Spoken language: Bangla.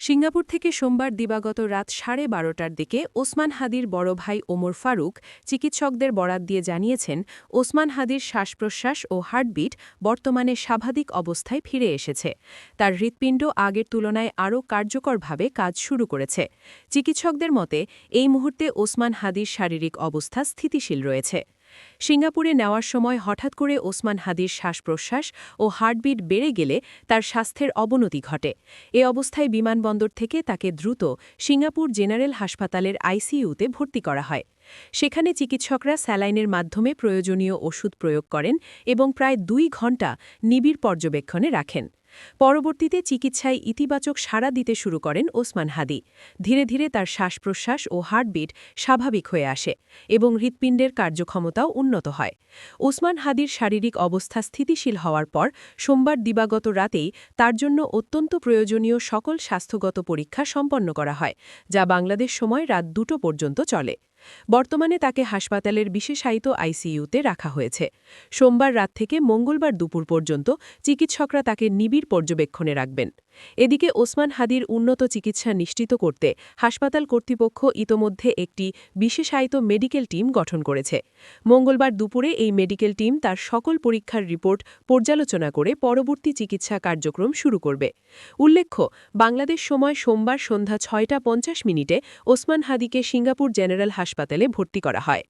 সিঙ্গাপুর থেকে সোমবার দিবাগত রাত 12:30টার দিকে ওসমান হাদির বড় ভাই ওমর ফারুক চিকিৎসকদের বরাত দিয়ে জানিয়েছেন, ওসমান হাদির শ্বাসপ্রশ্বাস ও হার্টবিট বর্তমানে স্বাভাবিক অবস্থায় ফিরে এসেছে। তার হৃৎপিণ্ড আগের তুলনায় আরও কার্যকরভাবে কাজ শুরু করেছে। চিকিৎসকদের মতে এই মুহূর্তে ওসমান হাদির শারীরিক অবস্থা স্থিতিশীল রয়েছে। সিঙ্গাপুরে নেওয়ার সময় হঠাৎ করে ওসমান হাদির শ্বাসপ্রশ্বাস ও হার্টবিট বেড়ে গেলে তার স্বাস্থ্যের অবনতি ঘটে। এ অবস্থায় বিমানবন্দর থেকে তাকে দ্রুত সিঙ্গাপুর জেনারেল হাসপাতালের আইসিইউতে ভর্তি করা হয়। সেখানে চিকিৎসকরা স্যালাইনের মাধ্যমে প্রয়োজনীয় ওষুধ প্রয়োগ করেন এবং প্রায় 2 ঘণ্টা নিবিড় পর্যবেক্ষণে রাখেন। পরবর্তীতে চিকিৎসায় ইতিবাচক সাড়া দিতে শুরু করেন ওসমান হাদি। ধীরে ধীরে তার শ্বাসপ্রশ্বাস ও হার্টবিট স্বাভাবিক হয়ে আসে এবং হৃৎপিণ্ডের কার্যক্ষমতাও উন্নত হয়। ওসমান হাদির শারীরিক অবস্থা স্থিতিশীল হওয়ার পর সোমবার দিবাগত রাতেই তার জন্য অত্যন্ত প্রয়োজনীয় সকল স্বাস্থ্যগত পরীক্ষা সম্পন্ন করা হয়, যা বাংলাদেশ সময় রাত 2টো পর্যন্ত চলে। বর্তমানে তাকে হাসপাতালের বিশেষায়িত আইসিইউতে রাখা হয়েছে। সোমবার রাত থেকে মঙ্গলবার দুপুর পর্যন্ত চিকিৎসকরা তাকে নিবিড় পর্যবেক্ষণে রাখবেন। এদিকে ওসমান হাদির উন্নত চিকিৎসা নিশ্চিত করতে হাসপাতাল কর্তৃপক্ষ ইতোমধ্যে একটি বিশেষায়িত মেডিকেল টিম গঠন করেছে। মঙ্গলবার দুপুরে এই মেডিকেল টিম তার সকল পরীক্ষার রিপোর্ট পর্যালোচনা করে পরবর্তী চিকিৎসা কার্যক্রম শুরু করবে। উল্লেখ্য, বাংলাদেশ সময় সোমবার সন্ধ্যা 6টা 50 মিনিটে ওসমান হাদিকে সিঙ্গাপুর জেনারেল হাসপাতালে ভর্তি করা হয়।